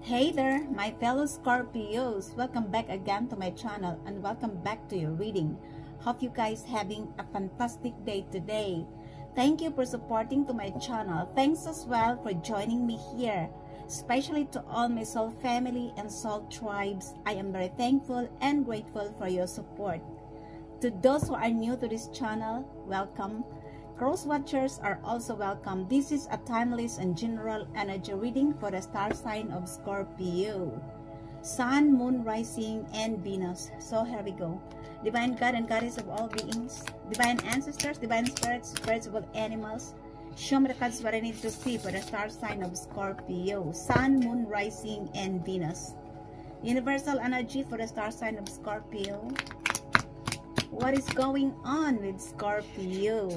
Hey there, my fellow Scorpios. Welcome back again to my channel and welcome back to your reading. Hope you guys having a fantastic day today. Thank you for supporting to my channel. Thanks as well for joining me here. Especially to all my soul family and soul tribes. I am very thankful and grateful for your support. To those who are new to this channel, welcome. Cross watchers are also welcome. This is a timeless and general energy reading for the star sign of Scorpio. Sun, Moon, Rising, and Venus. So here we go. Divine God and Goddess of all beings, divine ancestors, divine spirits, spirits of all animals. Show me the cards what I need to see for the star sign of Scorpio. Sun, Moon, Rising, and Venus. Universal energy for the star sign of Scorpio. What is going on with Scorpio?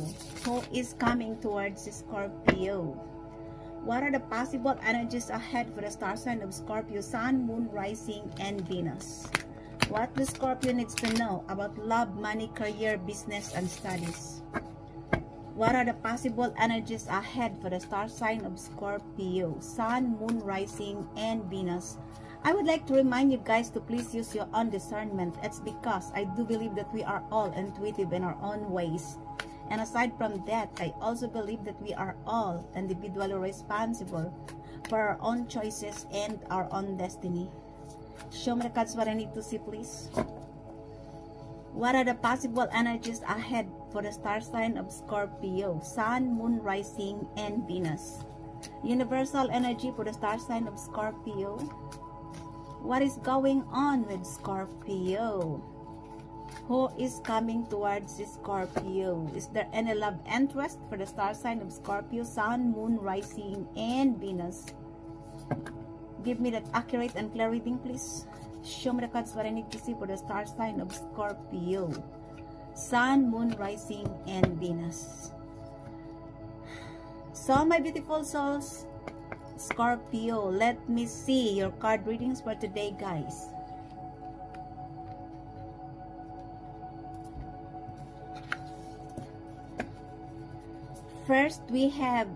Who is coming towards Scorpio? What are the possible energies ahead for the star sign of Scorpio? Sun, Moon, Rising, and Venus. What the Scorpio needs to know about love, money, career, business, and studies? What are the possible energies ahead for the star sign of Scorpio? Sun, Moon, Rising, and Venus. I would like to remind you guys to please use your own discernment. It's because I do believe that we are all intuitive in our own ways. And aside from that, I also believe that we are all individually responsible for our own choices and our own destiny. Show me the cards what I need to see, please. What are the possible energies ahead for the star sign of Scorpio? Sun, Moon, Rising, and Venus. Universal energy for the star sign of Scorpio. What is going on with Scorpio? Who is coming towards Scorpio? Is there any love interest for the star sign of Scorpio? Sun, Moon, Rising, and Venus. Give me that accurate and clear reading, please. Show me the cards what I need to see for the star sign of Scorpio. Sun, Moon, Rising, and Venus. So, my beautiful souls, Scorpio, let me see your card readings for today, guys. First, we have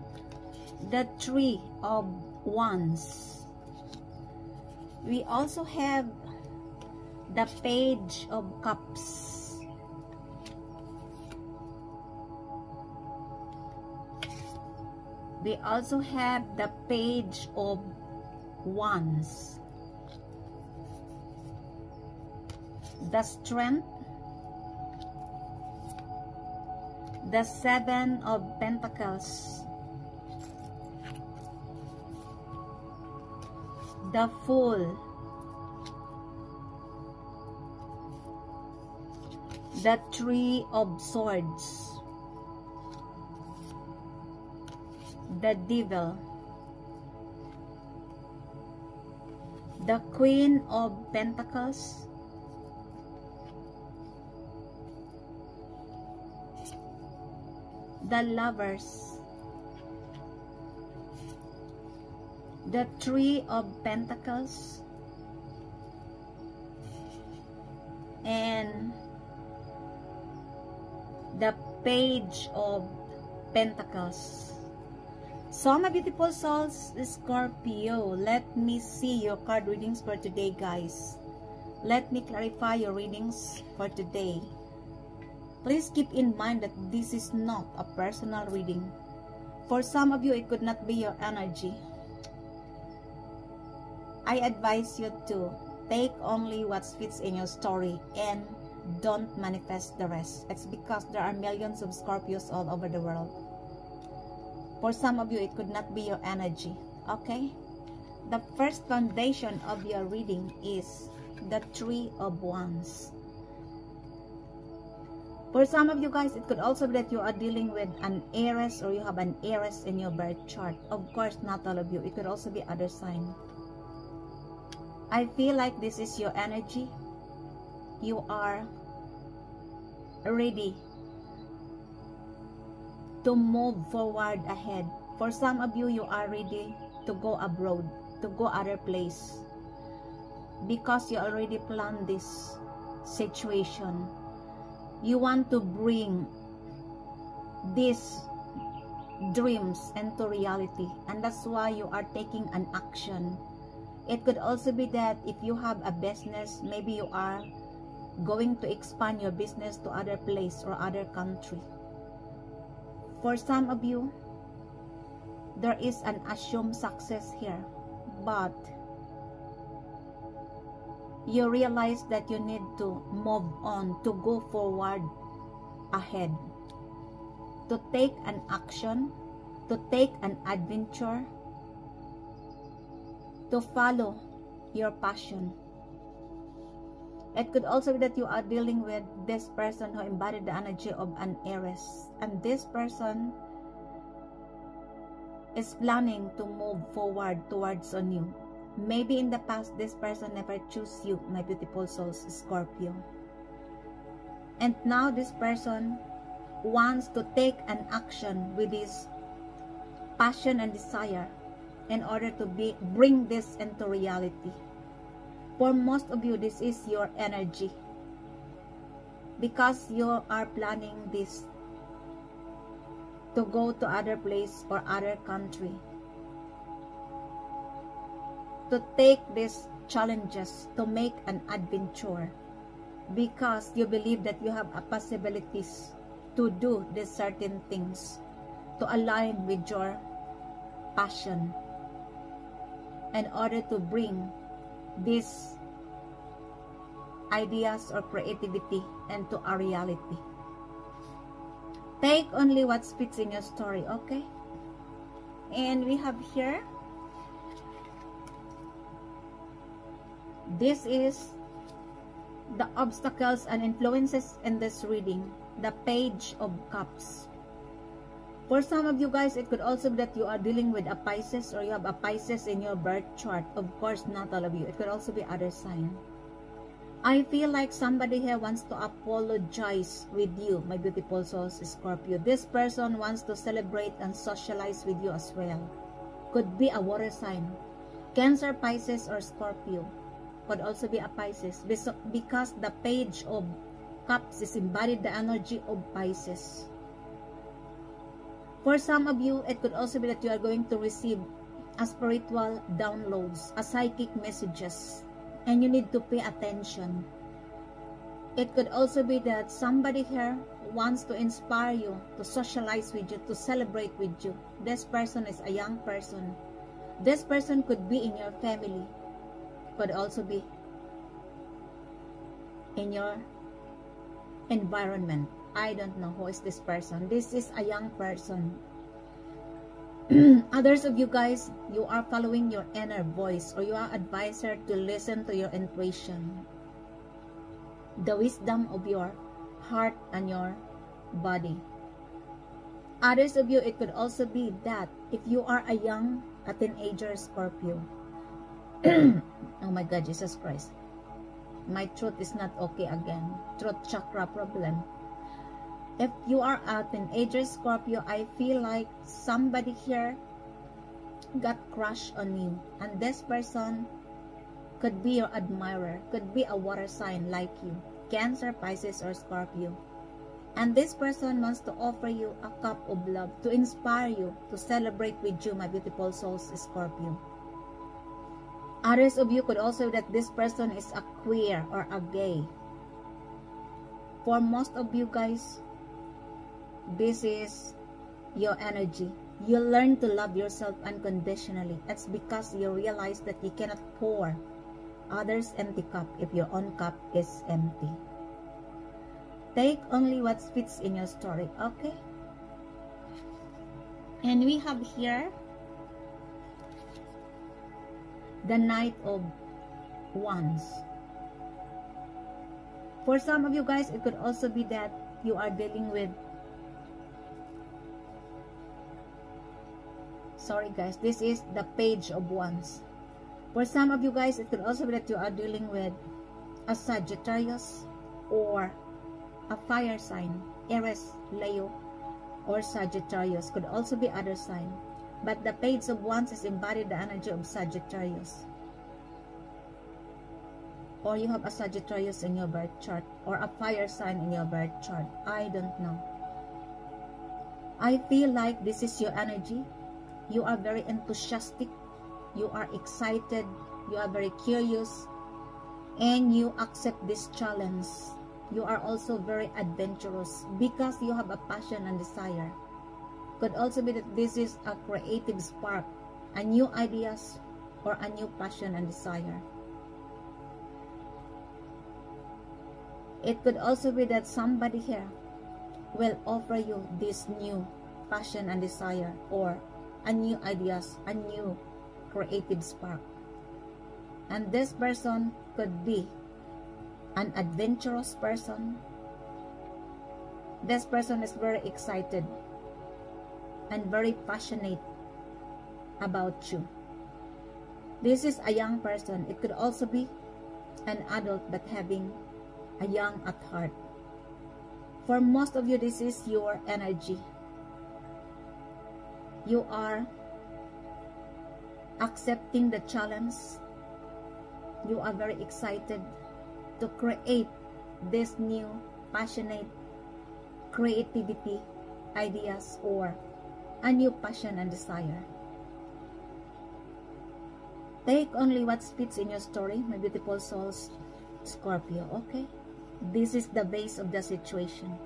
the Three of Wands. We also have the Page of Cups. We also have the Page of Wands, the Strength, the Seven of Pentacles, the Fool, the Three of Swords, the Devil, the Queen of Pentacles, the Lovers, the Three of Pentacles, and the Page of Pentacles. So, my beautiful souls, Scorpio, let me see your card readings for today, guys. Let me clarify your readings for today. Please keep in mind that this is not a personal reading. For some of you, it could not be your energy. I advise you to take only what fits in your story and don't manifest the rest. It's because there are millions of Scorpios all over the world. For some of you, it could not be your energy. Okay? The first foundation of your reading is the Three of Wands. For some of you guys, it could also be that you are dealing with an heiress or you have an heiress in your birth chart. Of course, not all of you. It could also be other sign. I feel like this is your energy. You are ready to move forward ahead. For some of you, you are ready to go abroad, to go other place, because you already planned this situation. You want to bring these dreams into reality, and that's why you are taking an action It could also be that if you have a business, maybe you are going to expand your business to other place or other country. For some of you, there is an assumed success here, but you realize that you need to move on, to go forward ahead, to take an action, to take an adventure, to follow your passion. It could also be that you are dealing with this person who embodied the energy of an heiress, and this person is planning to move forward towards on you. Maybe in the past, this person never chose you, my beautiful souls, Scorpio. And now this person wants to take an action with his passion and desire in order to bring this into reality. For most of you, this is your energy, because you are planning this to go to other place or other country, to take these challenges, to make an adventure, because you believe that you have a possibilities to do these certain things, to align with your passion in order to bring these ideas or creativity into a reality. Take only what fits in your story, okay? And we have here, this is the obstacles and influences in this reading, the Page of Cups. For some of you guys, it could also be that you are dealing with a Pisces, or you have a Pisces in your birth chart. Of course, not all of you. It could also be other sign. I feel like somebody here wants to apologize with you, my beautiful souls, Scorpio. This person wants to celebrate and socialize with you as well. Could be a water sign. Cancer, Pisces, or Scorpio. Could also be a Pisces. Because the Page of Cups is embodied the energy of Pisces. For some of you, it could also be that you are going to receive a spiritual downloads, a psychic messages, and you need to pay attention. It could also be that somebody here wants to inspire you, to socialize with you, to celebrate with you. This person is a young person. This person could be in your family, could also be in your environment. I don't know who is this person. This is a young person. Others of you guys, you are following your inner voice, or you are advised to listen to your intuition, the wisdom of your heart and your body. Others of you, it could also be that if you are a teenager Scorpio. Oh my God, Jesus Christ. My throat is not okay again. Throat chakra problem. If you are a teenager Scorpio, I feel like somebody here got crushed on you. And this person could be your admirer, could be a water sign like you. Cancer, Pisces, or Scorpio. And this person wants to offer you a cup of love, to inspire you, to celebrate with you, my beautiful souls, Scorpio. Others of you could also that this person is a queer or a gay. For most of you guys, this is your energy. You learn to love yourself unconditionally. It's because you realize that you cannot pour others' empty cup if your own cup is empty. Take only what fits in your story, okay? And we have here the Knight of Wands. For some of you guys, it could also be that you are dealing with, sorry guys, this is the Page of Wands. For some of you guys, it could also be that you are dealing with a Sagittarius or a fire sign, Aries, Leo, or Sagittarius. Could also be other sign. But the Page of Wands is embodied the energy of Sagittarius. Or you have a Sagittarius in your birth chart, or a fire sign in your birth chart. I don't know. I feel like this is your energy. You are very enthusiastic. You are excited, you are very curious, and you accept this challenge. You are also very adventurous because you have a passion and desire. Could also be that this is a creative spark, a new ideas, or a new passion and desire. It could also be that somebody here will offer you this new passion and desire, or a new ideas, a new creative spark. And this person could be an adventurous person. This person is very excited and very passionate about you. This is a young person. It could also be an adult but having a young at heart. For most of you, this is your energy. You are accepting the challenge. You are very excited to create this new passionate creativity, ideas, or a new passion and desire. Take only what fits in your story, my beautiful souls, Scorpio, okay? This is the base of the situation.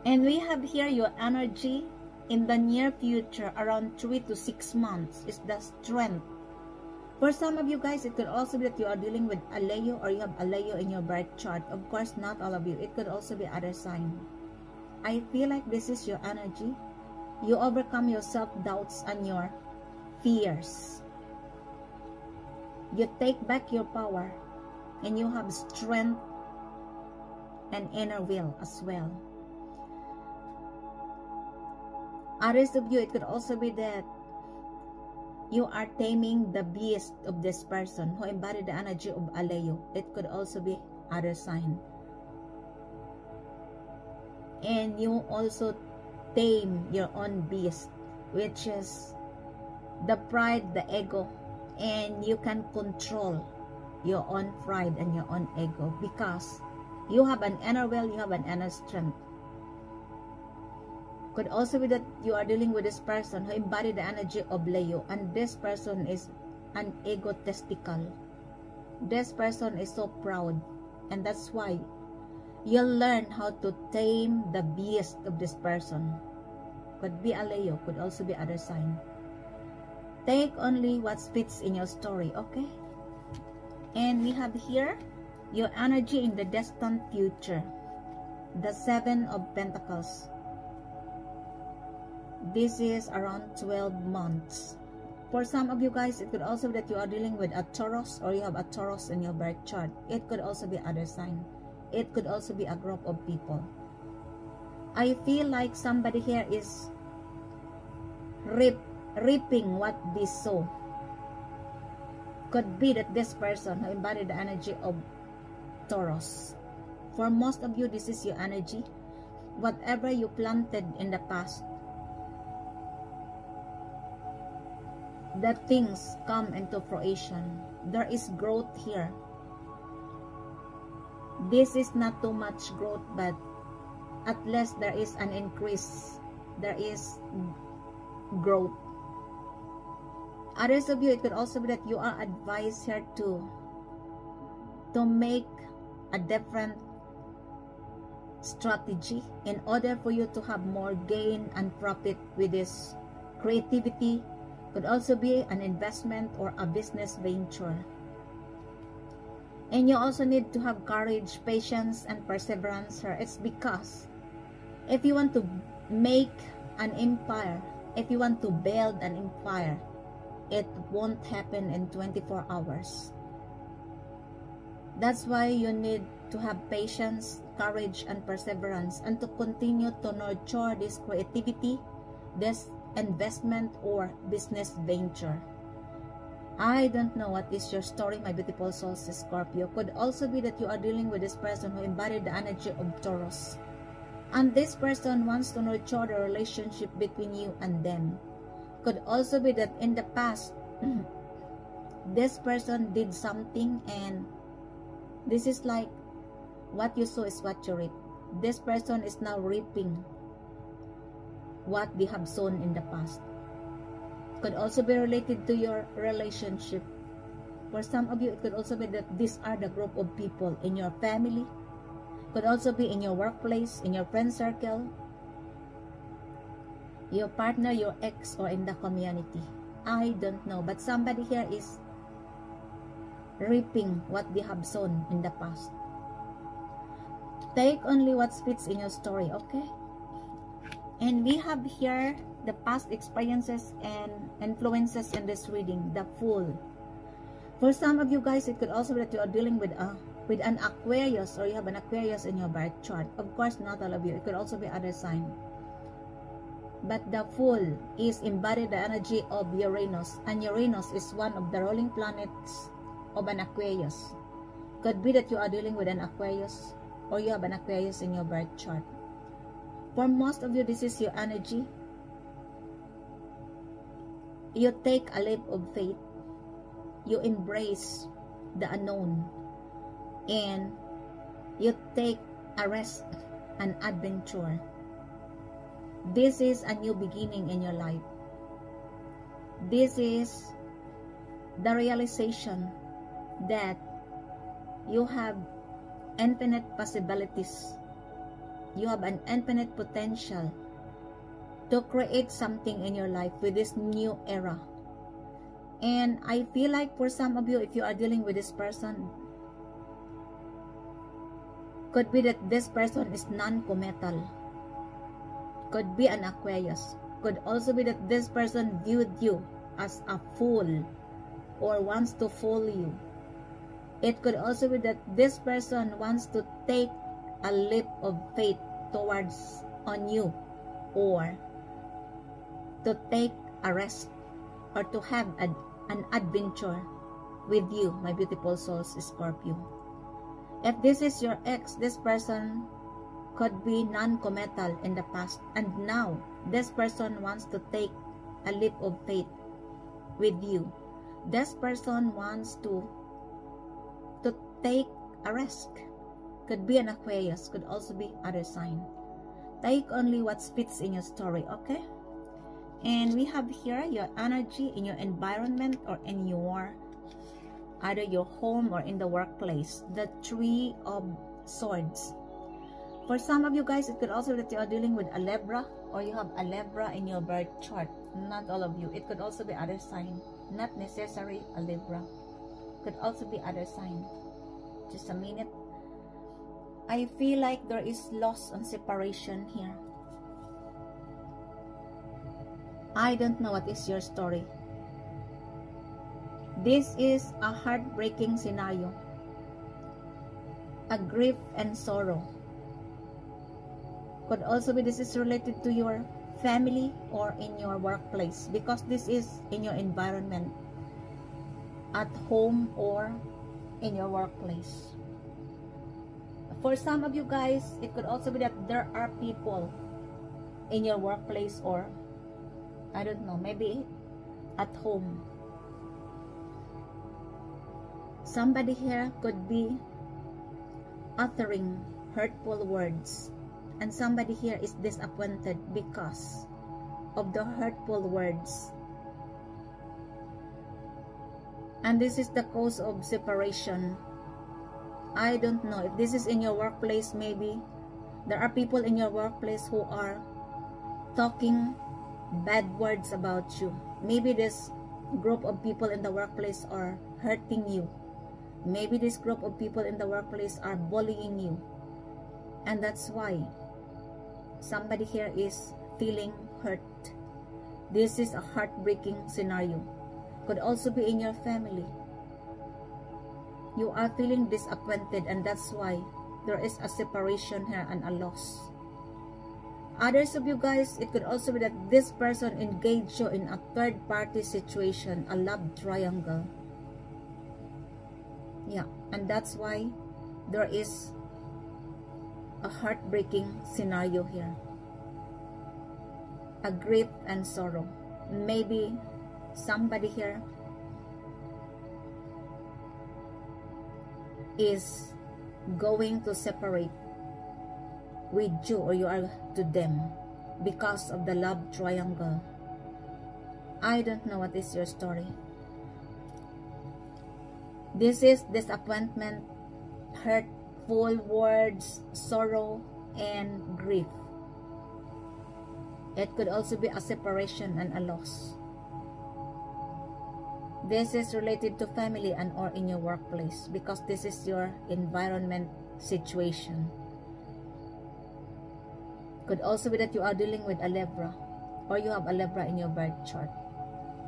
And we have here your energy in the near future, around 3 to 6 months, is the strength. For some of you guys, it could also be that you are dealing with a Leo, or you have a Leo in your birth chart. Of course, not all of you. It could also be other sign. I feel like this is your energy. You overcome your self-doubts and your fears. You take back your power, and you have strength and inner will as well. Others of you, it could also be that you are taming the beast of this person who embodied the energy of a Leo. It could also be other sign. And you also tame your own beast, which is the pride, the ego, and you can control your own pride and your own ego because you have an inner will, you have an inner strength. Could also be that you are dealing with this person who embodied the energy of Leo, and this person is an egotistical. This person is so proud, and that's why you'll learn how to tame the beast of this person. Could be a Leo, could also be other sign. Take only what fits in your story, okay? And we have here your energy in the distant future, the 7 of Pentacles. This is around 12 months. For some of you guys, it could also be that you are dealing with a Taurus, or you have a Taurus in your birth chart. It could also be other sign. It could also be a group of people. I feel like somebody here is reaping what they sow. Could be that this person who embodied the energy of Taurus. For most of you, this is your energy. Whatever you planted in the past, the things come into fruition. There is growth here. This is not too much growth, but at least there is an increase. There is growth. Others of you, it could also be that you are advised here to make a different strategy in order for you to have more gain and profit with this creativity. Could also be an investment or a business venture. And you also need to have courage, patience, and perseverance here. It's because if you want to make an empire, if you want to build an empire, it won't happen in 24 hours. That's why you need to have patience, courage, and perseverance, and to continue to nurture this creativity, this investment or business venture. I don't know what is your story, my beautiful souls, Scorpio. Could also be that you are dealing with this person who embodied the energy of Taurus, and this person wants to nurture the relationship between you and them. Could also be that in the past this person did something, and this is like what you sow is what you reap. This person is now reaping what they have sown in the past. Could also be related to your relationship. For some of you, it could also be that these are the group of people in your family. Could also be in your workplace, in your friend circle, your partner, your ex, or in the community. I don't know, but somebody here is reaping what they have sown in the past. Take only what fits in your story, okay? And we have here the past experiences and influences in this reading, the Fool. For some of you guys, it could also be that you are dealing with an Aquarius, or you have an Aquarius in your birth chart. Of course, not all of you. It could also be other sign. But the Fool is embodied the energy of Uranus, and Uranus is one of the ruling planets of an Aquarius. Could be that you are dealing with an Aquarius, or you have an Aquarius in your birth chart. For most of you, this is your energy. You take a leap of faith. You embrace the unknown. And you take a risk, an adventure. This is a new beginning in your life. This is the realization that you have infinite possibilities. You have an infinite potential to create something in your life with this new era. And I feel like for some of you, if you are dealing with this person, could be that this person is non-committal. Could be an Aquarius. Could also be that this person viewed you as a fool or wants to fool you. It could also be that this person wants to take a leap of faith towards on you, or to take a risk, or to have an adventure with you, my beautiful souls, Scorpio. If this is your ex, this person could be non-committal in the past, and now this person wants to take a leap of faith with you. This person wants to take a risk. Could be an Aquarius, could also be other sign. Take only what fits in your story, okay? And we have here your energy in your environment, or in your either your home or in the workplace. The Three of Swords. For some of you guys, it could also be that you are dealing with a Libra, or you have a Libra in your birth chart. Not all of you. It could also be other sign. Not necessarily a Libra. Could also be other sign. Just a minute. I feel like there is loss and separation here. I don't know what is your story. This is a heartbreaking scenario. A grief and sorrow. Could also be this is related to your family or in your workplace, because this is in your environment, at home or in your workplace. For some of you guys, it could also be that there are people in your workplace, or I don't know, maybe at home. Somebody here could be uttering hurtful words, and somebody here is disappointed because of the hurtful words. And this is the cause of separation. I don't know if this is in your workplace. Maybe there are people in your workplace who are talking bad words about you. Maybe this group of people in the workplace are hurting you. Maybe this group of people in the workplace are bullying you, and that's why somebody here is feeling hurt. This is a heartbreaking scenario. Could also be in your family. You are feeling disappointed, and that's why there is a separation here and a loss. Others of you guys, it could also be that this person engaged you in a third-party situation, a love triangle. Yeah, and that's why there is a heartbreaking scenario here. A grief and sorrow. Maybe somebody here is going to separate with you, or you are to them, because of the love triangle. I don't know what is your story. This is disappointment, hurtful words, sorrow, and grief. It could also be a separation and a loss. This is related to family and or in your workplace, because this is your environment situation. Could also be that you are dealing with a Libra, or you have a Libra in your birth chart.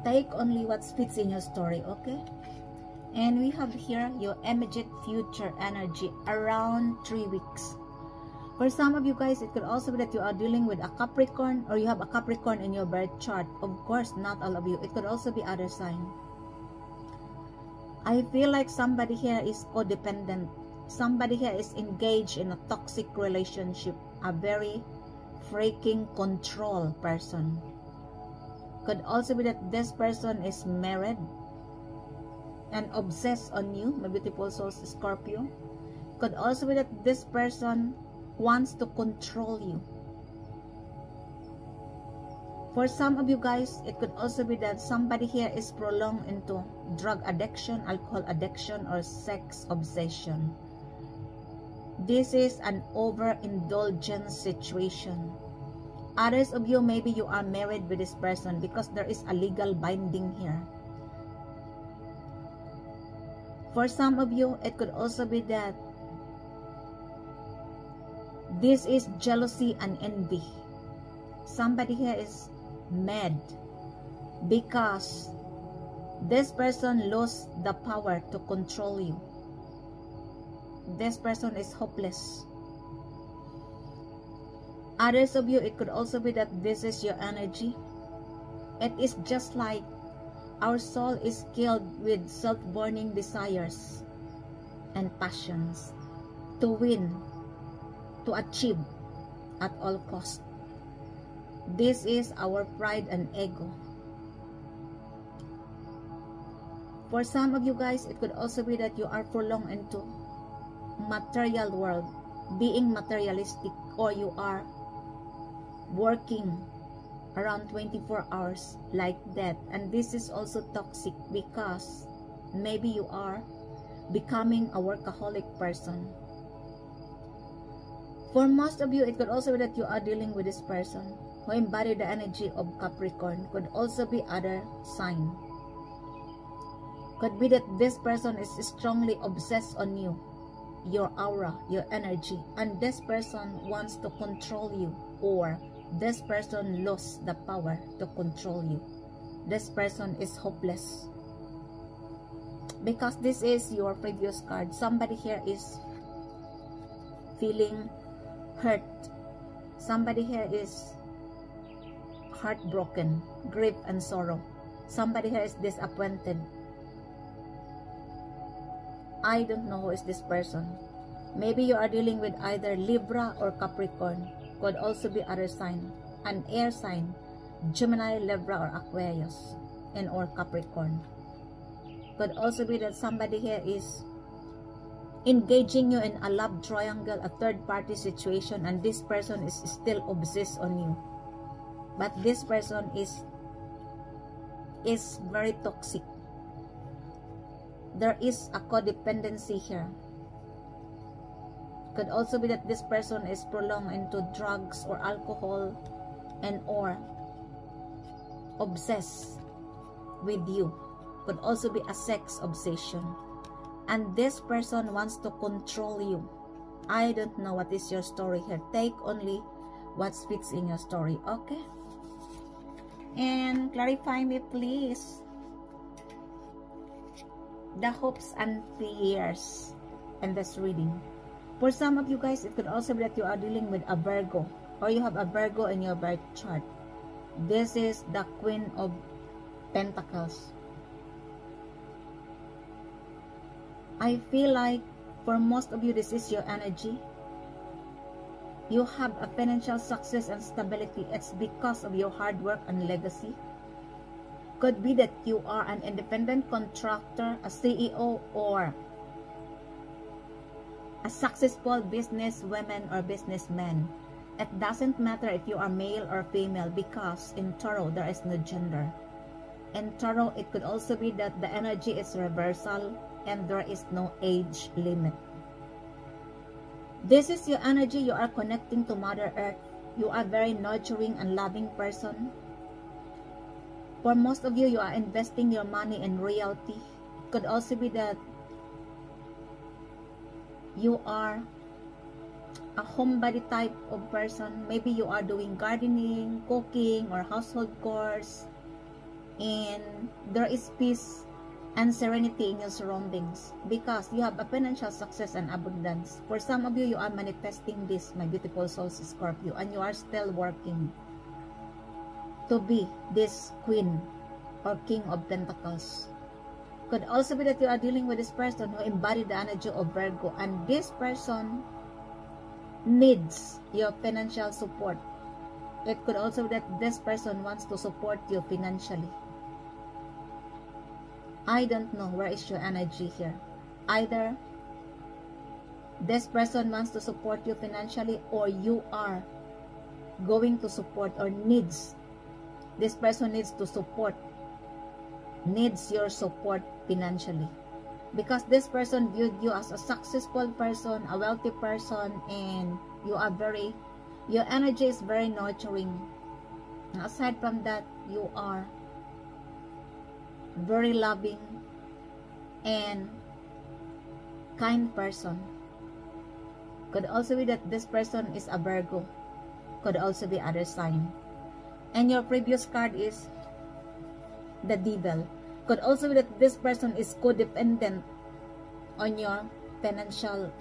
Take only what fits in your story, okay? And we have here your immediate future energy around 3 weeks. For some of you guys, it could also be that you are dealing with a Capricorn, or you have a Capricorn in your birth chart. Of course, not all of you. It could also be other sign. I feel like somebody here is codependent. Somebody here is engaged in a toxic relationship. A very freaking control person. Could also be that this person is married and obsessed on you, my beautiful souls, Scorpio. Could also be that this person wants to control you. For some of you guys, it could also be that somebody here is prolonged into drug addiction, alcohol addiction, or sex obsession. This is an overindulgence situation. Others of you, maybe you are married with this person because there is a legal binding here. For some of you, it could also be that this is jealousy and envy. Somebody here is mad because this person lost the power to control you. This person is hopeless. Others of you, it could also be that this is your energy. It is just like our soul is killed with self-burning desires and passions to win, to achieve at all costs. This is our pride and ego. For some of you guys, it could also be that you are prolonged into material world, being materialistic, or you are working around 24 hours like that. And this is also toxic because maybe you are becoming a workaholic person. For most of you, it could also be that you are dealing with this person who embody the energy of Capricorn. Could also be other sign. Could be that this person is strongly obsessed on you, your aura, your energy, and this person wants to control you, or this person lost the power to control you. This person is hopeless. Because this is your previous card. Somebody here is feeling hurt. Somebody here is heartbroken, grief and sorrow. Somebody here is disappointed. I don't know who is this person. Maybe you are dealing with either Libra or Capricorn. Could also be other sign, an air sign, Gemini, Libra, or Aquarius, and or Capricorn. Could also be that somebody here is engaging you in a love triangle, a third-party situation, and this person is still obsessed on you. But this person is very toxic. There is a codependency here. Could also be that this person is prolonged into drugs or alcohol and or obsessed with you. Could also be a sex obsession. And this person wants to control you. I don't know what is your story here. Take only what fits in your story, okay? And clarify me, please, the hopes and fears in this reading. For some of you guys, it could also be that you are dealing with a Virgo, or you have a Virgo in your birth chart. This is the Queen of Pentacles. I feel like for most of you, this is your energy. You have a financial success and stability. It's because of your hard work and legacy. Could be that you are an independent contractor, a CEO, or a successful businesswoman or businessman. It doesn't matter if you are male or female, because in Tauro there is no gender. And Tarot, it could also be that the energy is reversal and there is no age limit. This is your energy. You are connecting to Mother Earth. You are very nurturing and loving person. For most of you, you are investing your money in realty. It could also be that you are a homebody type of person. Maybe you are doing gardening, cooking, or household chores. And there is peace and serenity in your surroundings because you have a financial success and abundance. For some of you, you are manifesting this, my beautiful souls, Scorpio, and you are still working to be this Queen or King of Pentacles. Could also be that you are dealing with this person who embodied the energy of Virgo, and this person needs your financial support. It could also be that this person wants to support you financially. I don't know where is your energy here. Either this person wants to support you financially, or you are going to support or needs. This person needs to support, needs your support financially. Because this person viewed you as a successful person, a wealthy person, and you are very, your energy is very nurturing. Aside from that, you are very loving and kind person. Could also be that this person is a Virgo. Could also be other sign. And your previous card is the Devil. Could also be that this person is codependent on your financial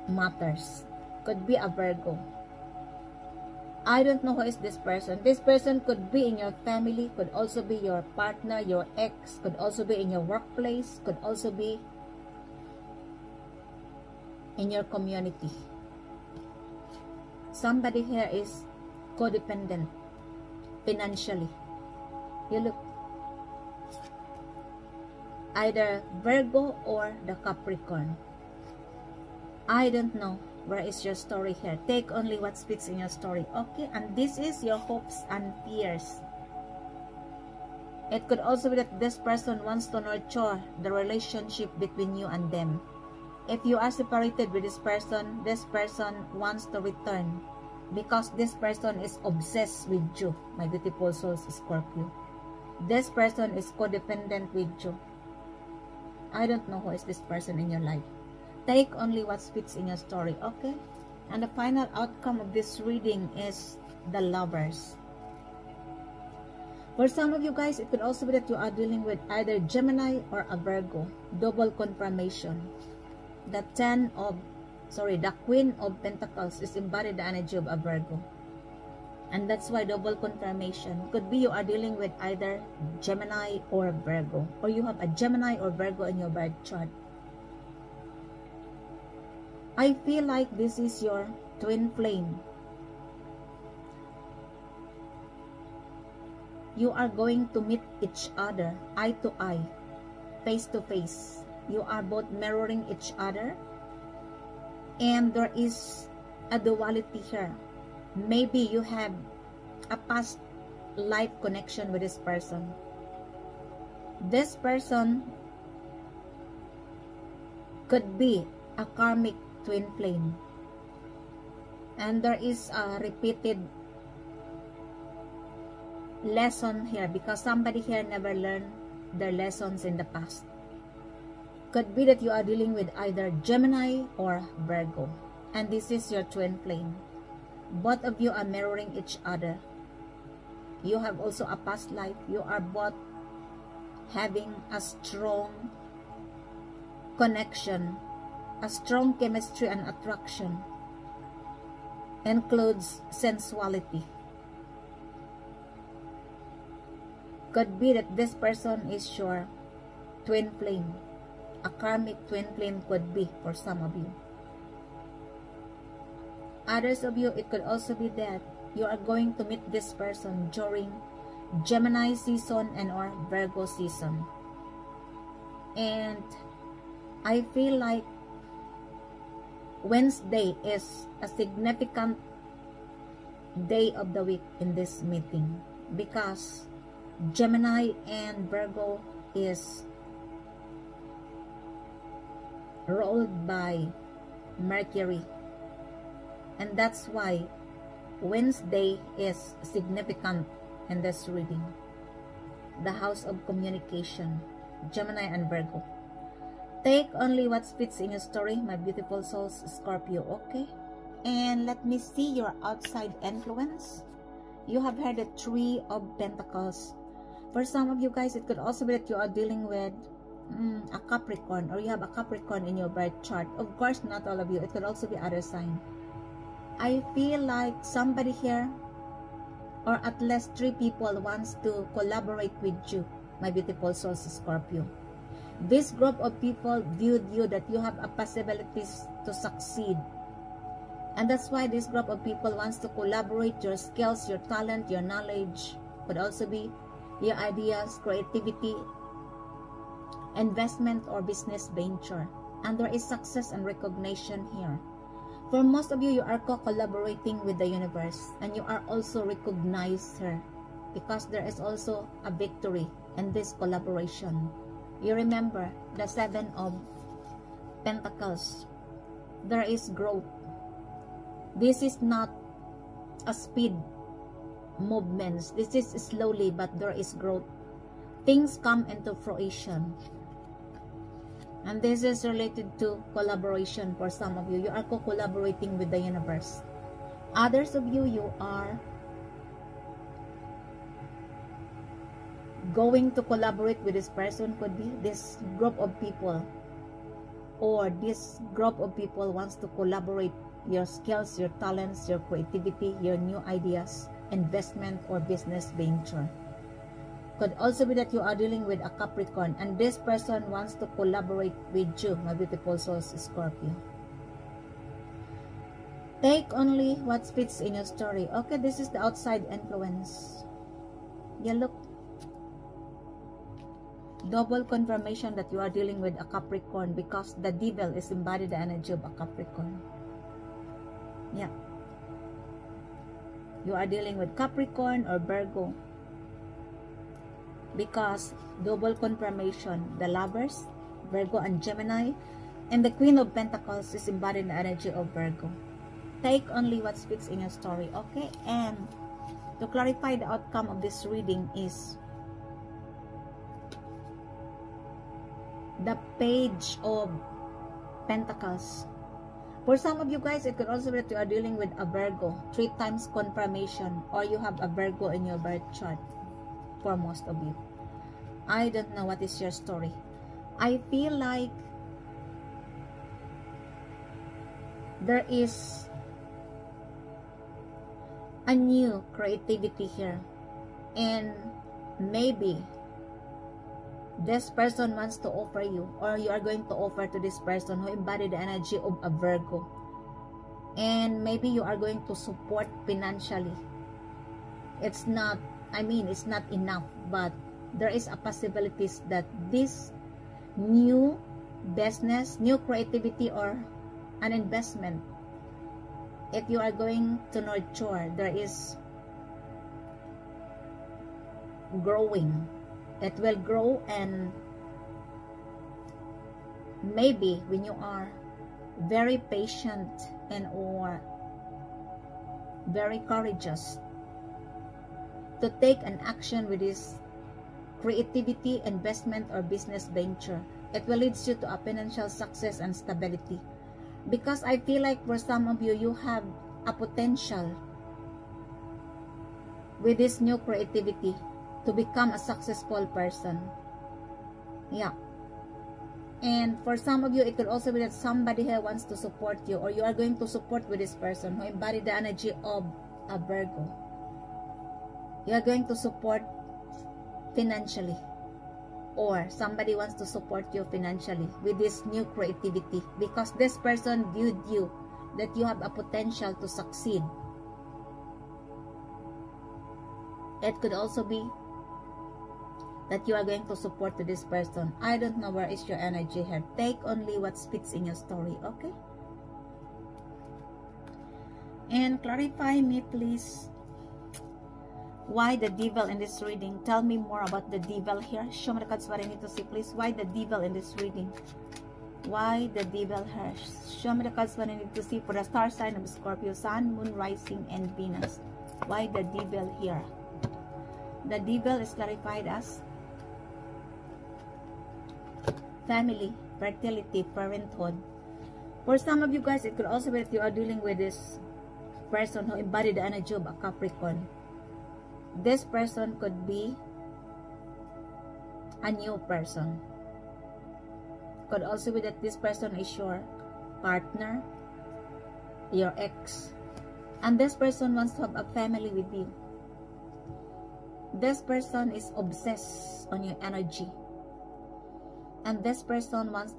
matters. Could be a Virgo. I don't know who is this person. This person could be in your family, could also be your partner, your ex, could also be in your workplace, could also be in your community. Somebody here is codependent financially. You look, either Virgo or the Capricorn. I don't know where is your story here. Take only what fits in your story. Okay, and this is your hopes and fears. It could also be that this person wants to nurture the relationship between you and them. If you are separated with this person wants to return because this person is obsessed with you, my beautiful souls, Scorpio. This person is codependent with you. I don't know who is this person in your life. Take only what fits in your story, okay? And the final outcome of this reading is the Lovers. For some of you guys, it could also be that you are dealing with either Gemini or a Virgo. Double confirmation. The Queen of Pentacles is embodied the energy of a Virgo. And that's why double confirmation. Could be you are dealing with either Gemini or Virgo. Or you have a Gemini or Virgo in your birth chart. I feel like this is your twin flame. You are going to meet each other eye to eye, face to face. You are both mirroring each other. And there is a duality here. Maybe you have a past life connection with this person. This person could be a karmic twin flame. And there is a repeated lesson here because somebody here never learned their lessons in the past. Could be that you are dealing with either Gemini or Virgo. And this is your twin flame. Both of you are mirroring each other. You have also a past life. You are both having a strong connection, a strong chemistry and attraction. Includes sensuality. Could be that this person is your twin flame. A karmic twin flame could be for some of you. Others of you, it could also be that you are going to meet this person during Gemini season and or Virgo season. And I feel like Wednesday is a significant day of the week in this meeting because Gemini and Virgo is ruled by Mercury, and that's why Wednesday is significant in this reading. The house of communication, Gemini and Virgo. Take only what fits in your story, my beautiful souls, Scorpio, okay? And let me see your outside influence. You have heard the Three of Pentacles. For some of you guys, it could also be that you are dealing with a Capricorn, or you have a Capricorn in your birth chart. Of course, not all of you. It could also be other sign. I feel like somebody here, or at least 3 people, wants to collaborate with you, my beautiful souls, Scorpio. This group of people viewed you that you have a possibilities to succeed. And that's why this group of people wants to collaborate your skills, your talent, your knowledge. Could also be your ideas, creativity, investment, or business venture. And there is success and recognition here. For most of you, you are collaborating with the universe. And you are also recognized here. Because there is also a victory in this collaboration. You remember the 7 of Pentacles. There is growth. This is not a speed movements. This is slowly, but there is growth. Things come into fruition. And this is related to collaboration for some of you. You are co-collaborating with the universe. Others of you, you are going to collaborate with this person. Could be this group of people, or this group of people wants to collaborate your skills, your talents, your creativity, your new ideas, investment, or business venture. Could also be that you are dealing with a Capricorn, and this person wants to collaborate with you, my beautiful souls, Scorpio. Take only what fits in your story. Okay, this is the outside influence. Yeah, look. Double confirmation that you are dealing with a Capricorn, because the devil is embodied the energy of a Capricorn. Yeah. You are dealing with Capricorn or Virgo. Because double confirmation, the Lovers, Virgo and Gemini, and the Queen of Pentacles is embodied the energy of Virgo. Take only what fits in your story, okay? And to clarify the outcome of this reading is the Page of Pentacles. For some of you guys, it could also be that you are dealing with a Virgo, 3 times confirmation, or you have a Virgo in your birth chart. For most of you, I don't know what is your story. I feel like there is a new creativity here, and maybe this person wants to offer you, or you are going to offer to this person who embodied the energy of a Virgo, and maybe you are going to support financially. It's not, I mean, it's not enough, but there is a possibilities that this new business, new creativity, or an investment, if you are going to nurture, there is growing. It will grow, and maybe when you are very patient and or very courageous to take an action with this creativity, investment, or business venture, it will lead you to a financial success and stability. Because I feel like for some of you, you have a potential with this new creativity to become a successful person. Yeah. And for some of you, it could also be that somebody here wants to support you, or you are going to support with this person who embodied the energy of a Virgo. You are going to support financially, or somebody wants to support you financially with this new creativity, because this person viewed you that you have a potential to succeed. It could also be that you are going to support to this person. I don't know where is your energy here. Take only what fits in your story, okay? And clarify me, please. Why the devil in this reading? Tell me more about the devil here. Show me the cards what I need to see, please. Why the devil in this reading? Why the devil here? Show me the cards what I need to see for the star sign of Scorpio, Sun, Moon, Rising, and Venus. Why the devil here? The devil is clarified as family, fertility, parenthood. For some of you guys, it could also be that you are dealing with this person who embodied the energy of a Capricorn. This person could be a new person. Could also be that this person is your partner, your ex, and this person wants to have a family with you. This person is obsessed on your energy, and this person wants you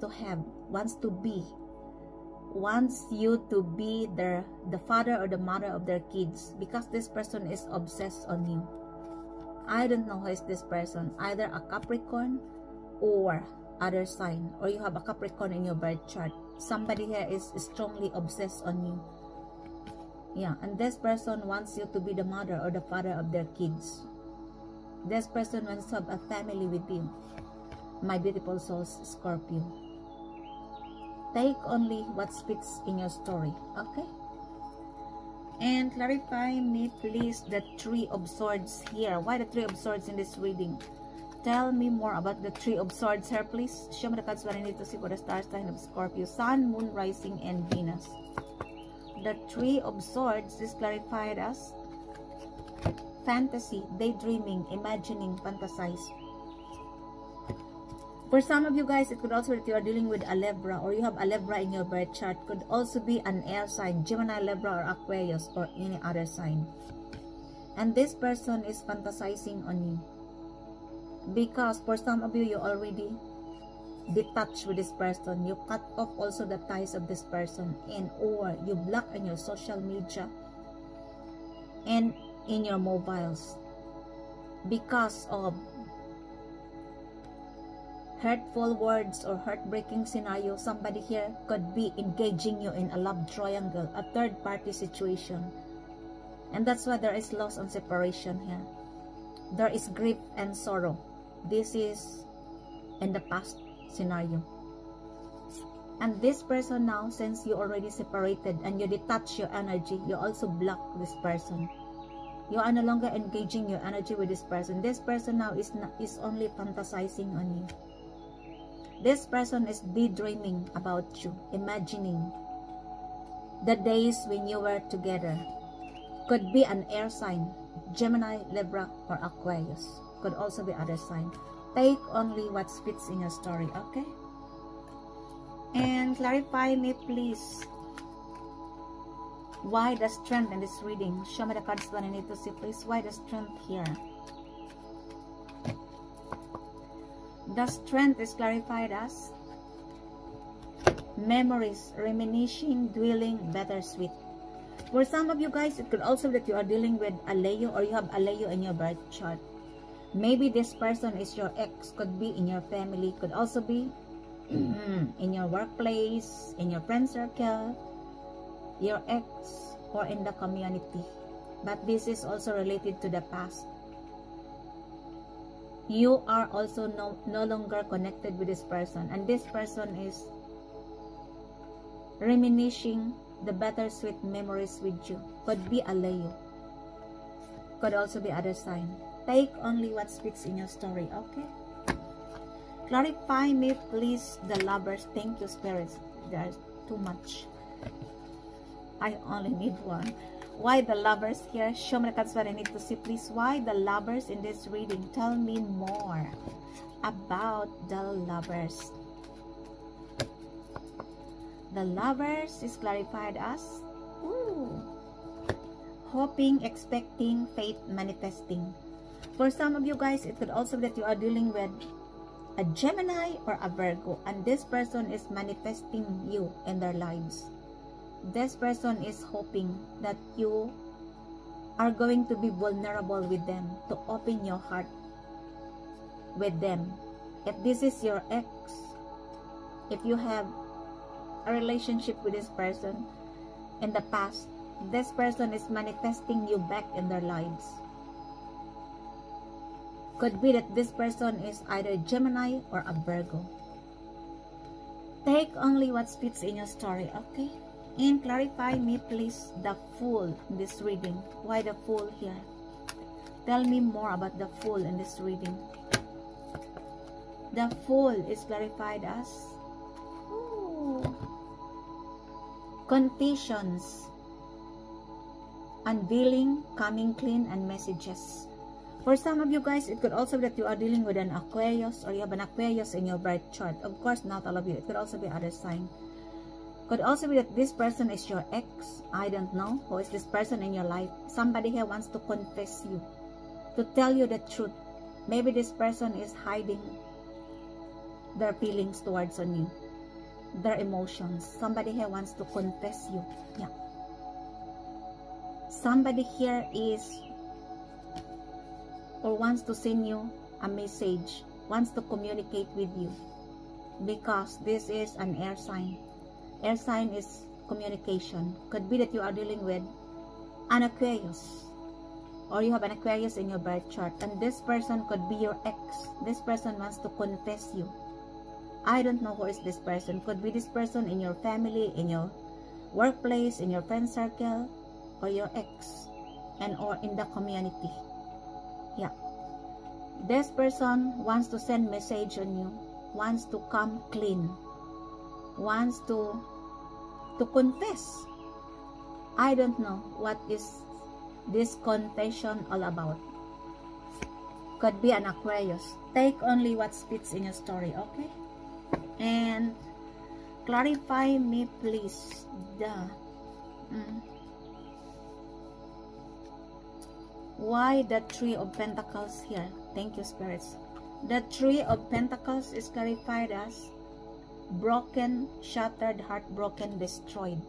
to be the father or the mother of their kids, because this person is obsessed on you. I don't know who is this person, either a Capricorn or other sign, or you have a Capricorn in your birth chart. Somebody here is strongly obsessed on you. Yeah, and this person wants you to be the mother or the father of their kids. This person wants to have a family with you, my beautiful souls, Scorpio. Take only what fits in your story, okay? And clarify me, please, the Three of Swords here. Why the Three of Swords in this reading? Tell me more about the Three of Swords here, please. Show me the cards what I need to see for the star sign of Scorpio, Sun, Moon, Rising, and Venus. The Three of Swords is clarified as fantasy, daydreaming, imagining, fantasize. For some of you guys, it could also be that you are dealing with a Libra, or you have a Libra in your birth chart. Could also be an air sign, Gemini, Libra, or Aquarius, or any other sign. And this person is fantasizing on you, because for some of you, you already detached with this person. You cut off also the ties of this person, and or you block on your social media and in your mobiles because of hurtful words or heartbreaking scenario. Somebody here could be engaging you in a love triangle, a third party situation, and that's why there is loss and separation here. There is grief and sorrow. This is in the past scenario, and this person now, since you already separated and you detach your energy, you also block this person. You are no longer engaging your energy with this person. This person now is only fantasizing on you. This person is daydreaming about you, imagining the days when you were together. Could be an air sign, Gemini, Libra, or Aquarius. Could also be other sign. Take only what fits in your story, okay? And clarify me, please. Why the strength in this reading? Show me the cards that I need to see, please. Why the strength here? The strength is clarified as memories, reminiscing, dwelling, bittersweet. For some of you guys, it could also be that you are dealing with a Leo, or you have a Leo in your birth chart. Maybe this person is your ex, could be in your family, could also be in your workplace, in your friend circle, your ex, or in the community. But this is also related to the past. You are also no longer connected with this person, and this person is reminiscing the bittersweet memories with you. Could be a Leo, could also be other sign. Take only what speaks in your story, okay? Clarify me, please, the Lovers. Thank you, spirits. There's too much. I only need one. Why the Lovers here? Show me the cards what I need to see, please. Why the Lovers in this reading? Tell me more about the Lovers. The Lovers is clarified as hoping, expecting, faith, manifesting. For some of you guys, it could also be that you are dealing with a Gemini or a Virgo, and this person is manifesting you in their lives. This person is hoping that you are going to be vulnerable with them, to open your heart with them. If this is your ex, if you have a relationship with this person in the past, this person is manifesting you back in their lives. Could be that this person is either Gemini or a Virgo. Take only what fits in your story, okay? And clarify me please the Fool in this reading. Why the Fool here? Tell me more about the Fool in this reading. The Fool is clarified as confessions, unveiling, coming clean, and messages. For some of you guys, it could also be that you are dealing with an Aquarius, or you have an Aquarius in your birth chart. Of course, not all of you. It could also be other sign. Could also be that this person is your ex. I don't know. Who is this person in your life? Somebody here wants to confess you, to tell you the truth. Maybe this person is hiding their feelings towards on you, their emotions. Somebody here wants to confess you. Yeah. Somebody here is or wants to send you a message, wants to communicate with you, because this is an air sign. Air sign is communication. Could be that you are dealing with an Aquarius, or you have an Aquarius in your birth chart, and this person could be your ex. This person wants to confess you. I don't know who is this person. Could be this person in your family, in your workplace, in your friend circle, or your ex, and or in the community. Yeah. This person wants to send message on you, wants to come clean, wants to confess. I don't know what is this confession all about. Could be an Aquarius. Take only what fits in your story, okay? And clarify me please the why the Three of Pentacles here. Thank you, spirits. The Three of Pentacles is clarified as broken, shattered, heartbroken, destroyed.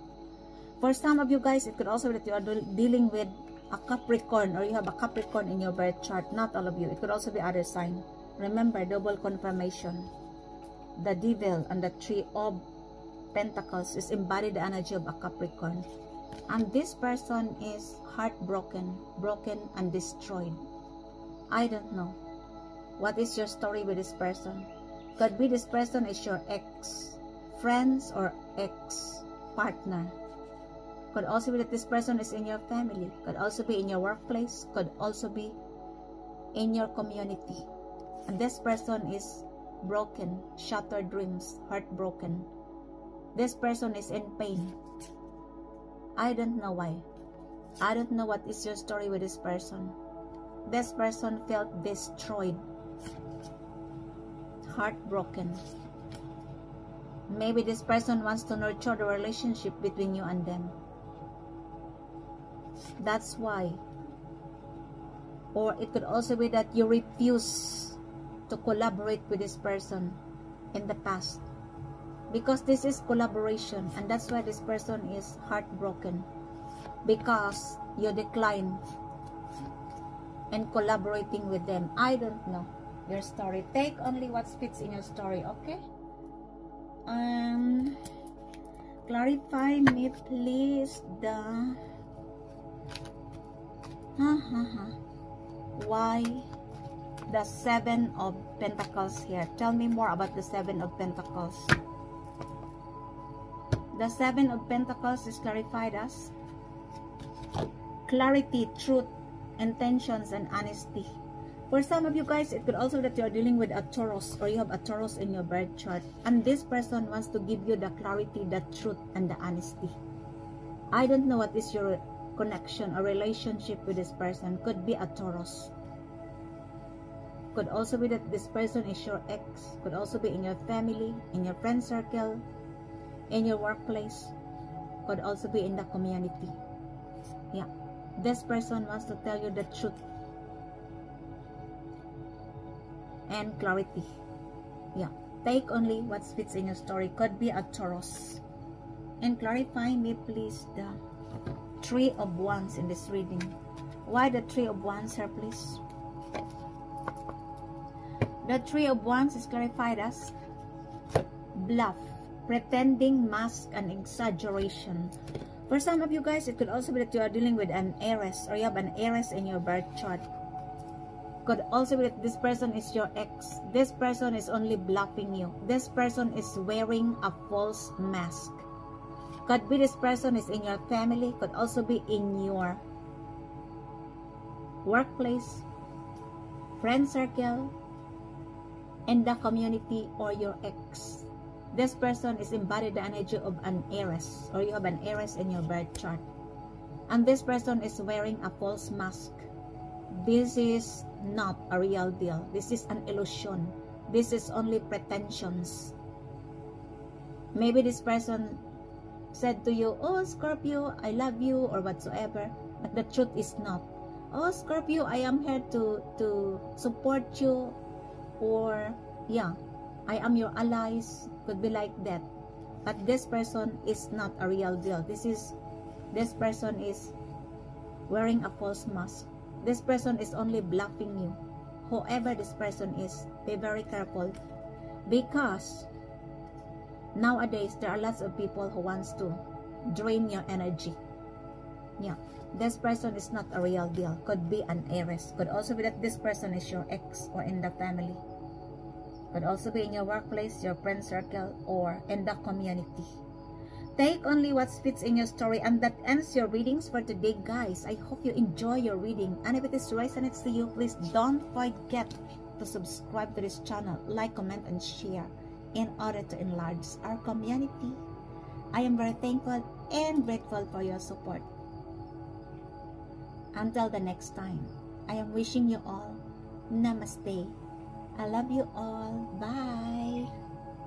For some of you guys, it could also be that you are dealing with a Capricorn, or you have a Capricorn in your birth chart. Not all of you. It could also be other sign. Remember, double confirmation. The Devil and the Three of Pentacles is embodied the energy of a Capricorn. And this person is heartbroken, broken, and destroyed. I don't know. What is your story with this person? Could be this person is your ex-friends or ex-partner. Could also be that this person is in your family. Could also be in your workplace. Could also be in your community. And this person is broken, shattered dreams, heartbroken. This person is in pain. I don't know why. I don't know what is your story with this person. This person felt destroyed, heartbroken. Maybe this person wants to nurture the relationship between you and them. That's why. Or it could also be that you refuse to collaborate with this person in the past, because this is collaboration, and that's why this person is heartbroken, because you decline in collaborating with them. I don't know your story. Take only what fits in your story, okay? Clarify me please the why the Seven of Pentacles here. Tell me more about the Seven of Pentacles. The Seven of Pentacles is clarified as clarity, truth, intentions, and honesty. For some of you guys, it could also be that you are dealing with a Taurus, or you have a Taurus in your birth chart, and this person wants to give you the clarity, the truth, and the honesty. I don't know what is your connection or relationship with this person. Could be a Taurus. Could also be that this person is your ex. Could also be in your family, in your friend circle, in your workplace. Could also be in the community. Yeah. This person wants to tell you the truth and clarity. Yeah. Take only what fits in your story. Could be a Taurus. And clarify me please the Three of Wands in this reading. Why the Three of Wands here, please? The Three of Wands is clarified as bluff, pretending, mask, and exaggeration. For some of you guys, it could also be that you are dealing with an Aries, or you have an Aries in your birth chart. Could also be that this person is your ex. This person is only bluffing you. This person is wearing a false mask. Could be this person is in your family. Could also be in your workplace, friend circle, in the community, or your ex. This person is embodied the energy of an heiress, or you have an heiress in your birth chart. And this person is wearing a false mask. This is not a real deal. This is an illusion. This is only pretensions. Maybe this person said to you, oh Scorpio, I love you, or whatsoever. But the truth is not. Oh Scorpio, I am here to support you, or yeah, I am your allies. Could be like that. But this person is not a real deal. This person is wearing a false mask. This person is only bluffing you. Whoever this person is, be very careful, because nowadays there are lots of people who wants to drain your energy. Yeah, this person is not a real deal. Could be an heiress. Could also be that this person is your ex, or in the family. Could also be in your workplace, your friend circle, or in the community. Take only what fits in your story, and that ends your readings for today, guys. I hope you enjoy your reading, and if it is resonates to you, please don't forget to subscribe to this channel, like, comment, and share in order to enlarge our community. I am very thankful and grateful for your support. Until the next time, I am wishing you all Namaste. I love you all. Bye.